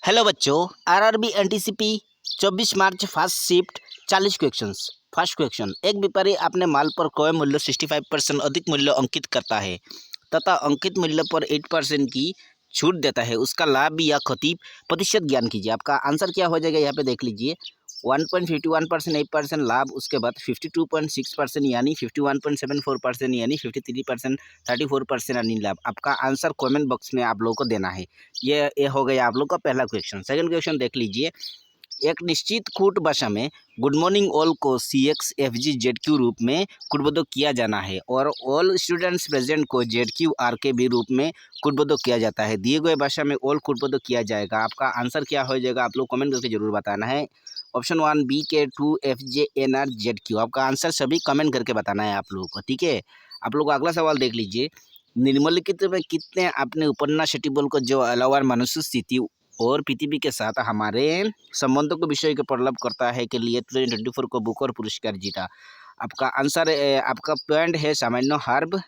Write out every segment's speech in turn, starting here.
Hello बच्चों, RRB NTCP 24 March first shift 40 questions. First question, एक व्यापारी अपने माल पर क्रय मूल्य 65% अधिक मूल्य अंकित करता है तथा अंकित मूल्य पर 8% की छूट देता है। उसका लाभ या क्षति प्रतिशत ज्ञान कीजिए। आपका आंसर क्या हो जाएगा यहाँ पे देख लीजिए। 1.51% 8% लाभ, उसके बाद 52.6% यानी 51.74% यानी 53% 34% यानी लाभ। आपका आंसर कमेंट बॉक्स में आप लोगों को देना है। ये हो गया आप लोग का पहला क्वेश्चन। सेकंड क्वेश्चन देख लीजिए। एक निश्चित कूट भाषा में गुड मॉर्निंग ऑल को CXFGZQ रूप में कुटबद्ध किया जाना है और ऑल स्टूडेंट्स प्रेजेंट को ZQRKB रूप में कुटबद्ध किया जाता है। दिए गए भाषा में ऑल कुटबद्ध किया जाएगा। आपका आंसर क्या हो जाएगा आप लोग कमेंट करके जरूर बताना है। Option 1 BK2FJNRZQ। आपका आंसर सभी कमेंट करके बताना है आप लोगों को, ठीक है। आप लोग अगला सवाल देख लीजिए। निम्नलिखित में कितने अपने उपन्यास शेटिबल को जो अलावा मनुष्य स्थिति और पृथ्वी के साथ हमारे संबंधों के विषय को प्रलप करता है के लिए 2024 को बुकर पुरस्कार जीता। आपका आंसर आपका पॉइंट है सामान्य हर्ब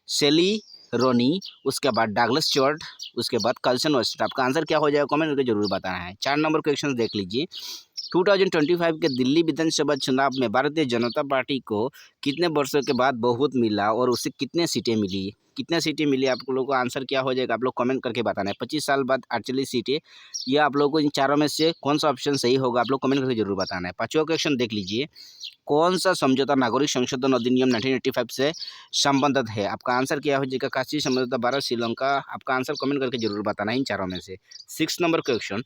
सेली रोनी, उसके बाद डगलस चॉर्ट, उसके बाद कल्सन वेस्ट। आपका आंसर क्या हो जाएगा कमेंट करके जरूर बताना है। 4 नंबर क्वेश्चन देख लीजिए। 2025 के दिल्ली विधानसभा चुनाव में भारतीय जनता पार्टी को कितने वर्षों के बाद बहुमत मिला और उसे कितने सीटें मिली? कितने सीटें मिली आप लोगों को आंसर क्या हो जाएगा आप लोग कमेंट करके बताना है। 25 साल बाद 48 सीटें। ये आप लोगों को इन चारों में से कौन सा ऑप्शन सही होगा आप लोग कमेंट करके जरूर बताना है। 5वां क्वेश्चन देख लीजिए। कौन सा समझौता नागरिक संशोधन अधिनियम 1985 से संबंधित है? आपका आंसर क्या हो जाएगा? काशी समझौता, भारत श्रीलंका। आपका आंसर कमेंट करके जरूर बताना है इन चारों में से। 6 नंबर क्वेश्चन,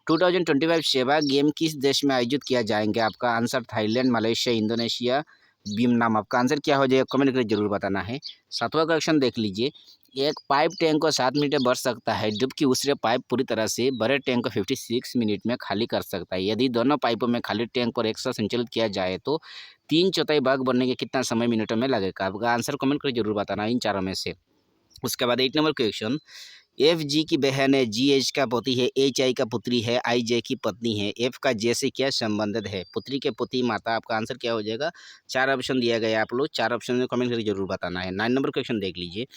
2025 सेवा गेम किस देश में आयोजित किया जाएंगे? आपका answer Thailand, Malaysia, Indonesia, Vietnam. आपका आंसर क्या हो जाएगा कमेंट करके जरूर बताना है। 7वां क्वेश्चन देख लीजिए। एक पाइप टैंक को 7 मिनट में भर सकता है जबकि दूसरे पाइप पूरी तरह से भरे टैंक को 56 मिनट में खाली कर सकता है। यदि दोनों पाइपों में खाली टैंक पर एक साथ संचालित किया जाए तो 3/4 भाग भरने के कितना समय मिनटों में लगेगा? आपका आंसर कमेंट करके जरूर बताना है इन चारों में से। उसके बाद 8 नंबर क्वेश्चन, FG की बहन है, GH का पति है, HI का पुत्री है, IJ की पत्नी है। F का J से क्या संबंधित है? पुत्री के पति माता। आपका आंसर क्या हो जाएगा? 4 ऑप्शन दिया गया है, आप लोग 4 ऑप्शन में कमेंट करके जरूर बताना है। 9 नंबर क्वेश्चन देख लीजिए।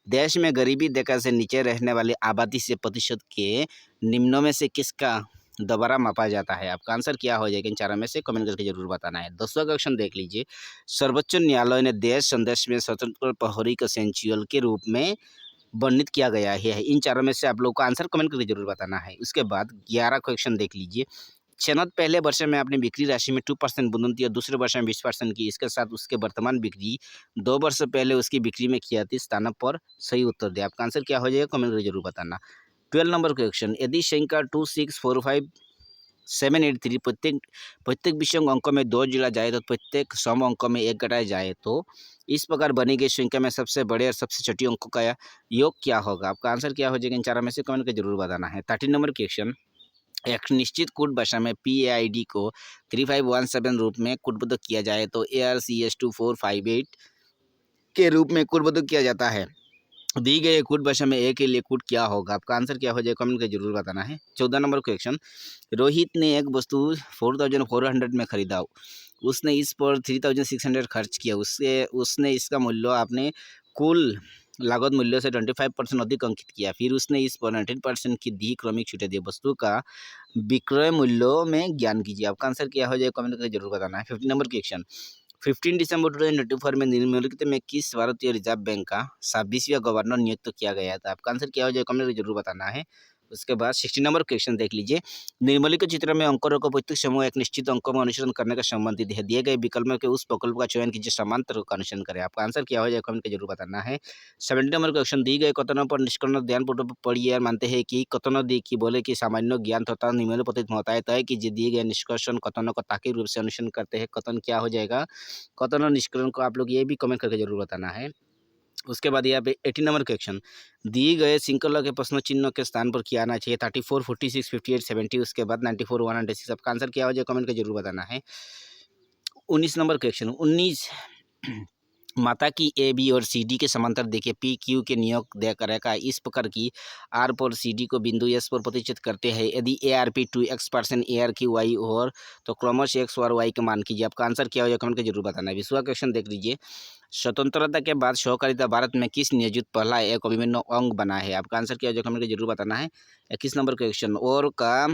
देश में गरीबी रेखा से नीचे रहने वाली आबादी से प्रतिशत के निम्नों में से किसका दोबारा मापा जाता है? आपका आंसर क्या हो जाएगा इन चारों में से कमेंट करके जरूर बताना है। 10वां क्वेश्चन देख लीजिए। सर्वोच्च न्यायालय ने देश संदेश में स्वतंत्र प्रहरी को सेंचुअल के रूप में वर्णित किया गया है। इन चारों में से आप लोग का आंसर कमेंट करके जरूर बताना है। उसके बाद 11 क्वेश्चन देख लीजिए। चयनित पहले वर्ष में अपनी बिक्री राशि में 2% बढ़ोतरी और दूसरे वर्ष में 20% की, इसके साथ उसके वर्तमान बिक्री 2 वर्ष पहले उसकी बिक्री में किया थी स्थानों पर सही उत्तर दे। आपका आंसर क्या हो जाएगा कमेंट करके जरूर बताना। 12 नंबर क्वेश्चन, यदि संख्या 2645783 प्रत्येक विषम अंक में 2 जोड़ा जाए तो प्रत्येक सम अंक में 1 घटाया जाए तो इस प्रकार बनी गई संख्या में सबसे बड़े और सबसे छोटी अंकों का योग क्या होगा? आपका आंसर क्या हो जाएगा इन चारों में से कमेंट करके जरूर बताना है। 13 नंबर क्वेश्चन, एक निश्चित कूट भाषा में PAID को 3517 रूप में कूटबद्ध किया जाए तो ARCS2458 के रूप में कूटबद्ध किया जाता है। दी गई कूट भाषा में ए के लिए कूट क्या होगा? आपका आंसर क्या हो जाएगा कमेंट करके जरूर बताना है। 14 नंबर क्वेश्चन, रोहित ने एक वस्तु 4400 में खरीदा। उसने इस पर 3600 खर्च किया। उसने इसका मूल्य आपने कुल लागत मूल्य से 25% अधिक अंकित किया। फिर उसने इस पर 19% की दी क्रमिक छूटें दी। वस्तु का विक्रय मूल्यों में ज्ञान कीजिए। आपका आंसर क्या हो जाएगा कमेंट करके जरूर बताना है। 15 नंबर क्वेश्चन, 15 दिसंबर 2024 में निम्नलिखित में किस भारतीय रिजर्व बैंक का 26वां गवर्नर नियुक्त किया गया था? आपका आंसर क्या हो जाएगा कमेंट करके जरूर बताना है। उसके बाद 16 नंबर क्वेश्चन देख लीजिए। निम्नलिखित चित्र में अंकों का प्रत्येक समूह एक निश्चित अंकों में अनुसरण करने का संबंधित है। दिए गए विकल्प के उस प्रकल्प का चयन कीजिए समांतर का अनुसरण करें। आपका आंसर क्या हो जाएगा कमेंट करके जरूर बताना है। 17 नंबर क्वेश्चन, दी गए कथनों पर निष्कर्ण ध्यानपूर्वक पढ़िए और मानते हैं कि कथनों दी की बोले कि सामान्य ज्ञान तथा निम्नलिखित प्रतीत होता है तय कीजिए दिए गए निष्कर्षण कथनों को तार्किक रूप से अनुसरण करते हैं। कथन क्या हो जाएगा? कथन और निष्कर्षण को आप लोग ये भी कमेंट करके जरूर बताना है। उसके बाद यहाँ पे 18 नंबर क्वेश्चन, दिए गए श्रृंखला के प्रश्न चिन्हों के स्थान पर क्या आना चाहिए? 34 46 58 70। उसके बाद 94 106। आपका आंसर क्या हो जाए कमेंट करके जरूर बताना है। 19 नंबर क्वेश्चन, 19 माता की ए बी और सी डी के समांतर देखिए पी क्यू के नियोग देकर रेखा इस प्रकार की आर पर सी डी को बिंदु एस पर प्रतिचित करते हैं। यदि A R P 2x% A R Q Y और तो क्रमश एक्स और वाई का मान कीजिए। आपका आंसर क्या हो जाए कमेंट के जरूर बताना है। 20वां क्वेश्चन देख लीजिए। स्वतंत्रता के बाद सहकारिता भारत में किस नियोजित पहला एक अभिन्न अंग बना है। आपका आंसर क्या हो जाए कमेंट के जरूर बताना है। 21 नंबर क्वेश्चन और का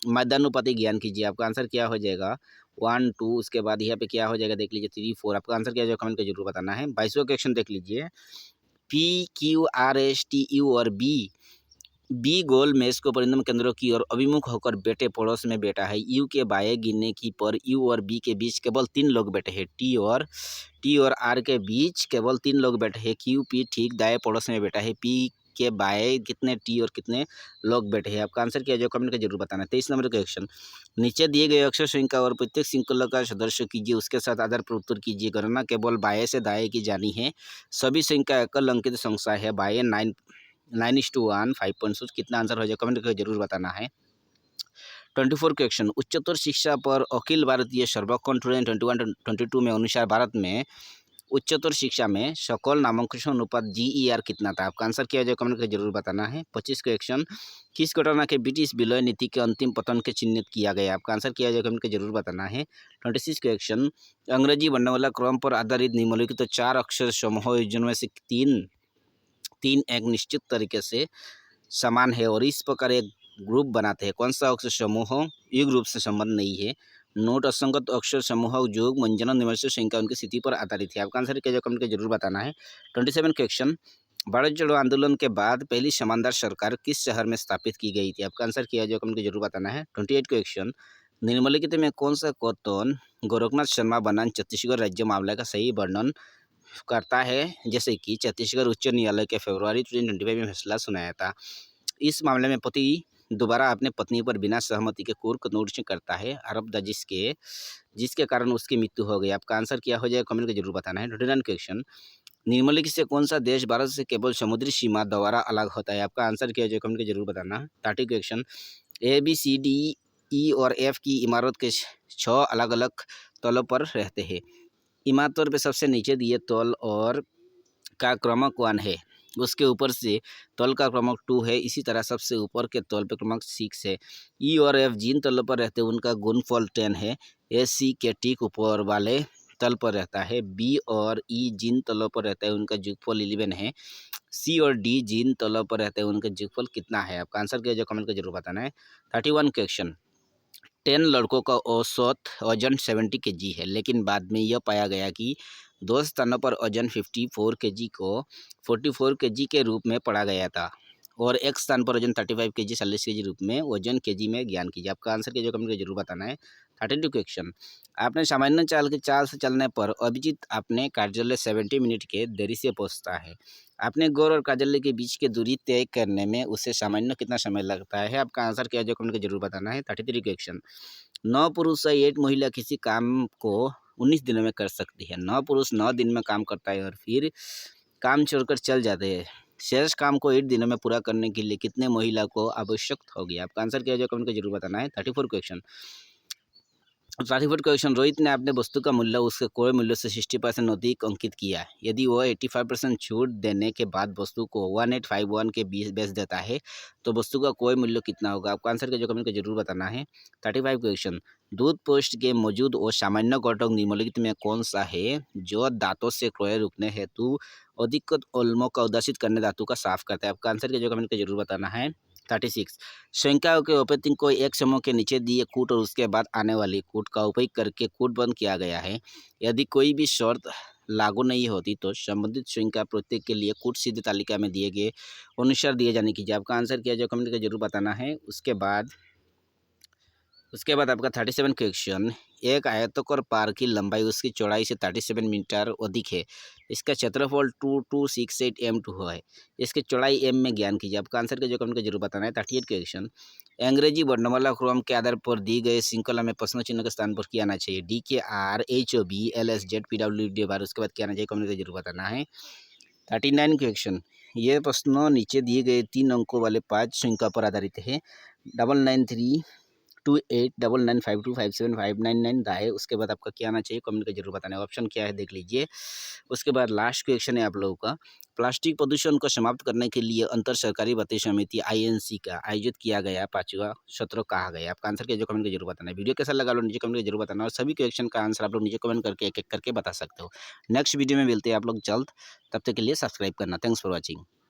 मध्यानुपाती ज्ञान कीजिए। आपका आंसर क्या हो जाएगा 1 2, उसके बाद यहाँ पे क्या हो जाएगा देख लीजिए 3 4। आपका आंसर क्या हो जाएगा कमेंट के जरूर बताना है। 22वां क्वेश्चन देख लीजिए। P Q R S T U और बी गोल मेज को परिणाम केंद्रों की ओर अभिमुख होकर बैठे पड़ोस में बैठा है। यू के बाएं गिनने की पर यू और बी के बीच केवल 3 लोग बैठे हैं। टी और आर के बीच केवल 3 लोग बैठे हैं। क्यू पी ठीक दाएं पड़ोस में बैठा है। पी के बाएं कितने टी और कितने लोग बैठे हैं। आपका आंसर क्या है जो कमेंट का जरूर बताना है। 23 नंबर का क्वेश्चन। नीचे दिए गए अक्षर श्रृंखला और प्रत्येक श्रृंखला का सदस्य कीजिए, उसके साथ आधार पर उत्तर कीजिए। गणना केवल बाएं से दाएं की जानी है। सभी संख्या एकल अंकित संख्या है। बाएं 9:1 5.6 कितना आंसर हो जाए कमेंट करके जरूर बताना है। 24 क्वेश्चन। उच्चतर शिक्षा पर अखिल भारतीय सर्वेक्षण 2021-22 में अनुसार भारत में उच्चतर शिक्षा में सकल नामांकन अनुपात GER कितना था। आपका आंसर क्या हो जाए कमेंट करके जरूर बताना है। 25 क्वेश्चन। किस घटना के ब्रिटिश विलय नीति के अंतिम पतन के चिन्हित किया गया। आपका आंसर क्या हो जाए कमेंट करके जरूर बताना है। 26 क्वेश्चन। अंग्रेजी वर्णमाला क्रम पर आधारित निम्नलिखित तो 4 अक्षर समूह जिनमें से तीन एक निश्चित तरीके से समान है और इस प्रकार एक ग्रुप बनाते हैं। कौन सा अक्षर समूह युग रूप से संबंध नहीं है। नोट असंगत अक्षर समूह योग मंजन निवश्य संख्या उनकी स्थिति पर आधारित है। आपका आंसर क्या कमेंट के जरूर बताना है। 27 क्वेश्चन। भारत जोड़ो आंदोलन के बाद पहली समानदार सरकार किस शहर में स्थापित की गई थी। आपका आंसर क्या है कमेंट के जरूर बताना है। 28 क्वेश्चन। निम्नलिखित में कौन सा कथन गोरखनाथ शर्मा बनाम छत्तीसगढ़ राज्य मामले का सही वर्णन करता है। जैसे कि छत्तीसगढ़ उच्च न्यायालय के फरवरी 2025 में फैसला सुनाया था। इस मामले में पति दोबारा अपने पत्नी पर बिना सहमति के क्रूर नोटिस करता है आरोप जिसके कारण उसकी मृत्यु हो गई। आपका आंसर क्या हो जाएगा कमेंट में जरूर बताना है। 29 क्वेश्चन। निम्नलिखित से कौन सा देश भारत से केवल समुद्री सीमा द्वारा अलग होता है। आपका आंसर क्या हो जाएगा कमेंट में जरूर बताना है। 30 क्वेश्चन। ABCDE और F की इमारत के 6 अलग अलग तलों पर रहते हैं। इमारतों पे सबसे नीचे दिए तल और का क्रमांक 1 है, उसके ऊपर से तल का क्रमांक 2 है। इसी तरह सबसे ऊपर के तल पे क्रमांक 6 है। ई और एफ जिन तलों पर रहते हैं उनका गुणनफल 10 है। सी के ठीक ऊपर वाले तल पर रहता है। बी और ई जिन तलों पर रहता है उनका योगफल 11 है। सी और डी जिन तलों पर रहते हैं उनका योगफल कितना है। आपका आंसर क्या है जो कमेंट को जरूर बताना है। 31 क्वेश्चन। 10 लड़कों का औसत वजन 70 केजी है, लेकिन बाद में यह पाया गया कि 2 स्थानों पर वजन 54 केजी को 44 केजी के रूप में पढ़ा गया था और एक स्थान पर वजन 35 केजी 40 केजी रूप में वजन केजी में ज्ञान कीजिए। आपका आंसर क्या जो कमेंट में जरूर बताना है। 32 क्वेश्चन। आपने सामान्य चाल से चलने पर अभिजीत अपने कार्यालय 70 मिनट के देरी से पहुंचता है। अपने घर और कार्यालय के बीच की दूरी तय करने में उसे सामान्य कितना समय लगता है। आपका आंसर क्या है जो कमेंट में जरूर बताना है। 33 क्वेश्चन। 9 पुरुष या 8 महिला किसी काम को 19 दिनों में कर सकती है। 9 पुरुष 9 दिन में काम करता है और फिर काम छोड़कर चल जाते हैं। शेष काम को 8 दिनों में पूरा करने के लिए कितने महिला को आवश्यक होगी। आपका आंसर क्या है जो कमेंट को जरूर बताना है। 34 क्वेश्चन। 34 क्वेश्चन। रोहित ने अपने वस्तु का मूल्य उसके क्रय मूल्य से 60% अधिक अंकित किया है। यदि वह 85% छूट देने के बाद वस्तु को 1851 के बीच बेच देता है तो वस्तु का क्रय मूल्य कितना होगा। आपका आंसर क्या जो कमेंट को जरूर बताना है। 35 क्वेश्चन। दूध पोस्ट के मौजूद और सामान्य घटक निम्नलिखित में कौन सा है जो दांतों से क्रय रुकने हेतु अधिक उल्मों का उदासित करने धातु का साफ करता है। आपका आंसर क्या जो कमेंट को जरूर बताना है। 36 संख्याओं के ऑपरेटिंग को एक समूह के नीचे दिए कूट और उसके बाद आने वाली कूट का उपयोग करके कूट बंद किया गया है। यदि कोई भी शर्त लागू नहीं होती तो संबंधित संख्या प्रत्येक के लिए कूट सीधी तालिका में दिए गए अनुसार दिए जाने की। आपका आंसर क्या जो कमेंट का जरूर बताना है। उसके बाद आपका 37 क्वेश्चन। एक आयताकार पार की लंबाई उसकी चौड़ाई से 37 मीटर अधिक है। इसका क्षेत्रफल 2268 m2 है। इसकी चौड़ाई m में ज्ञान कीजिए। आपका आंसर का जो कमेंट का जरूर बताना है। 38 क्वेश्चन। अंग्रेजी वर्णमाला क्रम के आधार पर दी गए श्रृंखला में प्रश्न चिन्ह के स्थान पर क्या आना चाहिए। DKR HOB LSZ PWD बार उसके बाद क्या आना चाहिए कमेंट का जरूर बताना है। 39 क्वेश्चन। ये प्रश्न नीचे दिए गए 3 अंकों वाले 5 संख्या पर आधारित है। 993 289952575999 है। उसके बाद आपका क्या आना चाहिए कमेंट करके जरूर बताना है। ऑप्शन क्या है देख लीजिए। उसके बाद लास्ट क्वेश्चन है आप लोगों का, प्लास्टिक प्रदूषण को समाप्त करने के लिए अंतर सरकारी भर्ती समिति INC का आयोजित किया गया 5वां सत्र कहा गया। आपका आंसर क्या जो कमेंट करके जरूर बताना है। वीडियो कैसा लगा लो नीचे कमेंट करके जरूर बताना और सभी क्वेश्चन का आंसर आप लोग नीचे कमेंट करके एक एक करके बता सकते हो। नेक्स्ट वीडियो में मिलते हैं आप लोग जल्द, तब तक के लिए सब्सक्राइब करना। Thanks for watching.